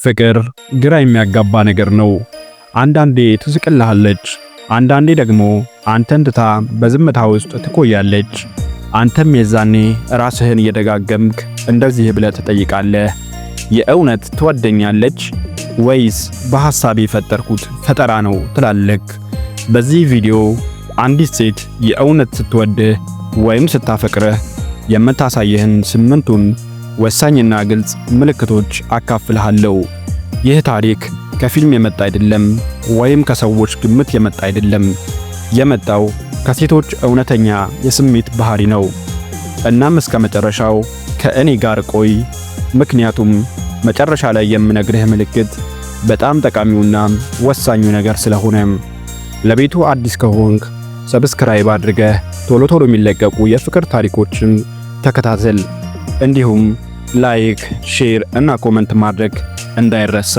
ፍቅር ግራ የሚያጋባ ነገር ነው። አንዳንዴ ትስቅልሃለች፣ አንዳንዴ ደግሞ አንተን ትታ በዝምታ ውስጥ ትቆያለች። አንተም የዛኔ ራስህን እየደጋገምክ እንደዚህ ብለህ ትጠይቃለህ፣ የእውነት ትወደኛለች ወይስ በሐሳቤ የፈጠርኩት ፈጠራ ነው ትላለህ። በዚህ ቪዲዮ አንዲት ሴት የእውነት ስትወድህ ወይም ስታፈቅርህ የምታሳየህን 8ቱን ወሳኝና ግልጽ ምልክቶች አካፍልሃለሁ። ይህ ታሪክ ከፊልም የመጣ አይደለም፣ ወይም ከሰዎች ግምት የመጣ አይደለም። የመጣው ከሴቶች እውነተኛ የስሜት ባህሪ ነው። እናም እስከ መጨረሻው ከእኔ ጋር ቆይ፣ ምክንያቱም መጨረሻ ላይ የምነግርህ ምልክት በጣም ጠቃሚውና ወሳኙ ነገር ስለሆነ። ለቤቱ አዲስ ከሆንክ ሰብስክራይብ አድርገህ ቶሎ ቶሎ የሚለቀቁ የፍቅር ታሪኮችን ተከታተል። እንዲሁም ላይክ፣ ሼር እና ኮሜንት ማድረግ እንዳይረሳ።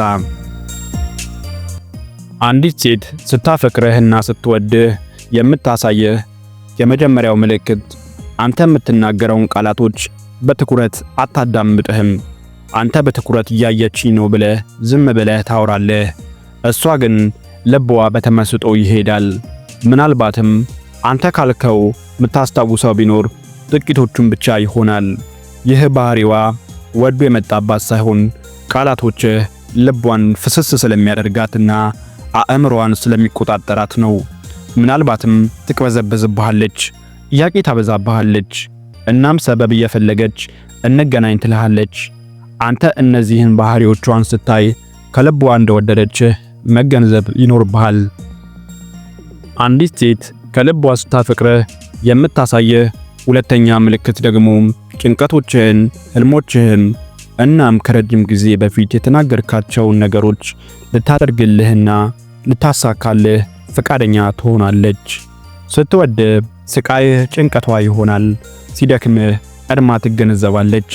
አንዲት ሴት ስታፈቅርህና ስትወድህ የምታሳየህ የመጀመሪያው ምልክት አንተ የምትናገረውን ቃላቶች በትኩረት አታዳምጥህም። አንተ በትኩረት እያየችኝ ነው ብለህ ዝም ብለህ ታወራለህ። እሷ ግን ልቧ በተመስጦ ይሄዳል። ምናልባትም አንተ ካልከው የምታስታውሰው ቢኖር ጥቂቶቹን ብቻ ይሆናል። ይህ ባህሪዋ ወዶ የመጣባት ሳይሆን ቃላቶችህ ልቧን ፍስስ ስለሚያደርጋትና አእምሮዋን ስለሚቆጣጠራት ነው። ምናልባትም ትቅበዘበዝብሃለች፣ ጥያቄ ታበዛብሃለች፣ እናም ሰበብ እየፈለገች እንገናኝ ትልሃለች። አንተ እነዚህን ባህሪዎቿን ስታይ ከልቧ እንደወደደችህ መገንዘብ ይኖርብሃል። አንዲት ሴት ከልቧ ስታፈቅርህ የምታሳየህ ሁለተኛ ምልክት ደግሞ ጭንቀቶችህን፣ ህልሞችህን እናም ከረጅም ጊዜ በፊት የተናገርካቸውን ነገሮች ልታደርግልህና ልታሳካልህ ፈቃደኛ ትሆናለች። ስትወድህ ስቃይህ ጭንቀቷ ይሆናል። ሲደክምህ ቀድማ ትገነዘባለች።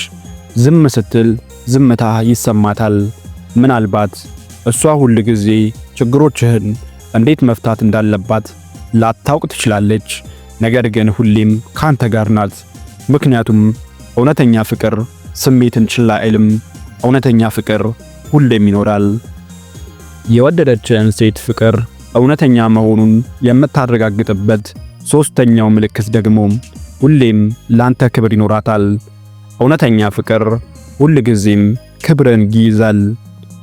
ዝም ስትል ዝምታ ይሰማታል። ምናልባት እሷ ሁል ጊዜ ችግሮችህን እንዴት መፍታት እንዳለባት ላታውቅ ትችላለች። ነገር ግን ሁሌም ካንተ ጋር ናት። ምክንያቱም እውነተኛ ፍቅር ስሜትን ችላ አይልም። እውነተኛ ፍቅር ሁሌም ይኖራል። የወደደችህን ሴት ፍቅር እውነተኛ መሆኑን የምታረጋግጥበት ሶስተኛው ምልክት ደግሞ ሁሌም ላንተ ክብር ይኖራታል። እውነተኛ ፍቅር ሁል ጊዜም ክብርን ይይዛል።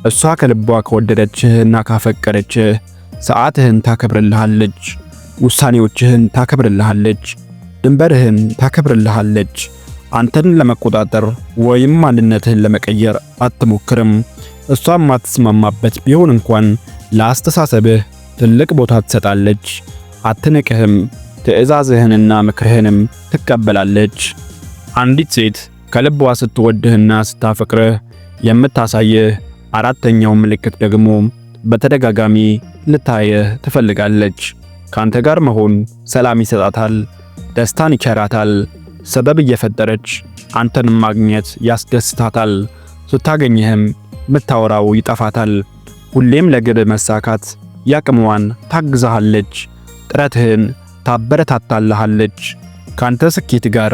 እሷ ከልቧ ከወደደችህና ካፈቀረችህ ሰዓትህን ታከብርልሃለች፣ ውሳኔዎችህን ታከብርልሃለች፣ ድንበርህን ታከብርልሃለች። አንተን ለመቆጣጠር ወይም ማንነትህን ለመቀየር አትሞክርም። እሷም ማትስማማበት ቢሆን እንኳን ለአስተሳሰብህ ትልቅ ቦታ ትሰጣለች። አትንቅህም፣ ትዕዛዝህንና ምክርህንም ትቀበላለች። አንዲት ሴት ከልቧ ስትወድህና ስታፈቅርህ የምታሳየህ አራተኛው ምልክት ደግሞ በተደጋጋሚ ልታየህ ትፈልጋለች። ካንተ ጋር መሆን ሰላም ይሰጣታል፣ ደስታን ይቸራታል። ሰበብ እየፈጠረች አንተን ማግኘት ያስደስታታል። ስታገኝህም ምታወራው ይጠፋታል። ሁሌም ለግብ መሳካት ያቅሟን ታግዛሃለች፣ ጥረትህን ታበረታታልሃለች። ካንተ ስኬት ጋር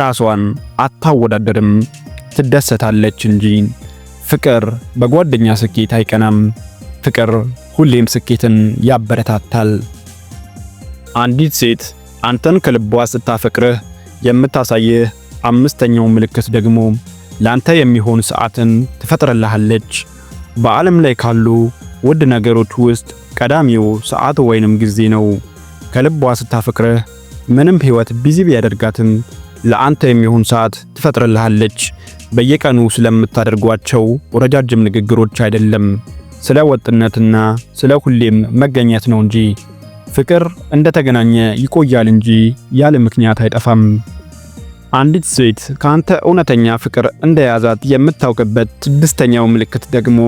ራሷን አታወዳደርም፣ ትደሰታለች እንጂ። ፍቅር በጓደኛ ስኬት አይቀናም። ፍቅር ሁሌም ስኬትን ያበረታታል። አንዲት ሴት አንተን ከልቧ ስታፈቅርህ የምታሳየህ አምስተኛው ምልክት ደግሞ ላንተ የሚሆን ሰዓትን ትፈጥርልሃለች። በዓለም ላይ ካሉ ውድ ነገሮች ውስጥ ቀዳሚው ሰዓት ወይንም ጊዜ ነው። ከልቧ ስታፈቅርህ ምንም ሕይወት ቢዚ ቢያደርጋትም ለአንተ የሚሆን ሰዓት ትፈጥርልሃለች። በየቀኑ ስለምታደርጓቸው ረጃጅም ንግግሮች አይደለም፣ ስለ ወጥነትና ስለ ሁሌም መገኘት ነው እንጂ። ፍቅር እንደተገናኘ ይቆያል እንጂ ያለ ምክንያት አይጠፋም። አንዲት ሴት ካንተ እውነተኛ ፍቅር እንደያዛት የምታውቅበት ስድስተኛው ምልክት ደግሞ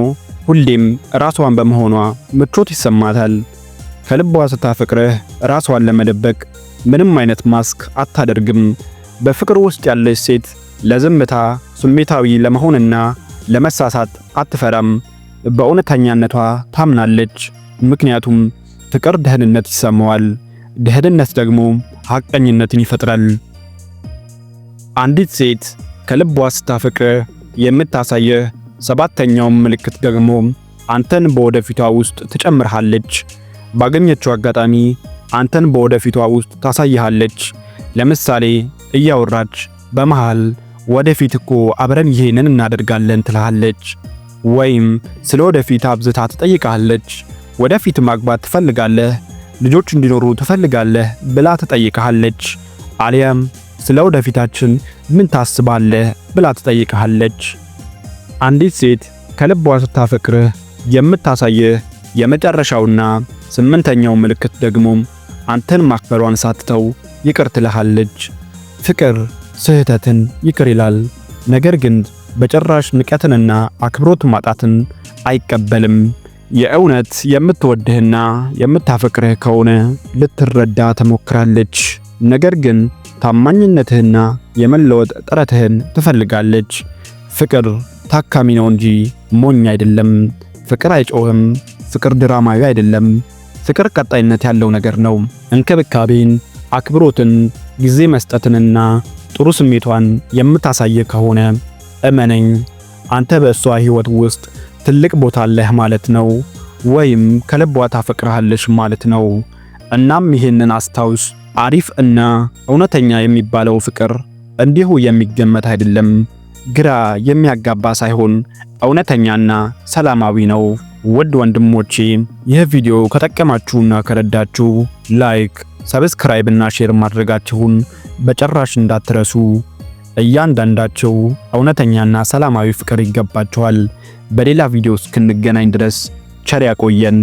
ሁሌም ራሷን በመሆኗ ምቾት ይሰማታል። ከልቧ ስታፈቅርህ ራሷን ለመደበቅ ምንም አይነት ማስክ አታደርግም። በፍቅር ውስጥ ያለች ሴት ለዝምታ፣ ስሜታዊ ለመሆንና ለመሳሳት አትፈራም። በእውነተኛነቷ ታምናለች። ምክንያቱም ፍቅር ደህንነት ይሰማዋል። ደህንነት ደግሞ ሐቀኝነትን ይፈጥራል። አንዲት ሴት ከልቧ ስታፈቅርህ የምታሳየህ 7ኛው ምልክት ደግሞ አንተን በወደፊቷ ውስጥ ትጨምርሃለች። ባገኘችው አጋጣሚ አንተን በወደፊቷ ውስጥ ታሳይሃለች። ለምሳሌ እያወራች በመሃል ወደፊት እኮ አብረን ይሄንን እናደርጋለን ትልሃለች። ወይም ስለ ወደፊት አብዝታ ትጠይቃለች። ወደፊት ማግባት ትፈልጋለህ? ልጆች እንዲኖሩ ትፈልጋለህ? ብላ ትጠይቃለች። አሊያም ስለ ወደፊታችን ምን ታስባለህ ብላ ትጠይቃለች። አንዲት ሴት ከልቧ ስታፈቅርህ የምታሳይህ የመጨረሻውና 8ኛው ምልክት ደግሞ አንተን ማክበሯን ሳትተው ይቅር ትልሃለች። ፍቅር ስህተትን ይቅር ይላል፣ ነገር ግን በጭራሽ ንቀትንና አክብሮት ማጣትን አይቀበልም። የእውነት የምትወድህና የምታፈቅርህ ከሆነ ልትረዳ ትሞክራለች፣ ነገር ግን ታማኝነትህና የመለወጥ ጥረትህን ትፈልጋለች። ፍቅር ታካሚ ነው እንጂ ሞኝ አይደለም። ፍቅር አይጮህም። ፍቅር ድራማዊ አይደለም። ፍቅር ቀጣይነት ያለው ነገር ነው። እንክብካቤን፣ አክብሮትን፣ ጊዜ መስጠትንና ጥሩ ስሜቷን የምታሳይ ከሆነ እመነኝ፣ አንተ በእሷ ሕይወት ውስጥ ትልቅ ቦታ አለህ ማለት ነው፣ ወይም ከልቧ ታፈቅርሃለች ማለት ነው። እናም ይህንን አስታውስ። አሪፍ እና እውነተኛ የሚባለው ፍቅር እንዲሁ የሚገመት አይደለም። ግራ የሚያጋባ ሳይሆን እውነተኛና ሰላማዊ ነው። ውድ ወንድሞቼ ይህ ቪዲዮ ከጠቀማችሁና ከረዳችሁ ላይክ፣ ሰብስክራይብ እና ሼር ማድረጋችሁን በጭራሽ እንዳትረሱ። እያንዳንዳቸው እውነተኛና ሰላማዊ ፍቅር ይገባቸዋል። በሌላ ቪዲዮ እስክንገናኝ ድረስ ቸር ያቆየን።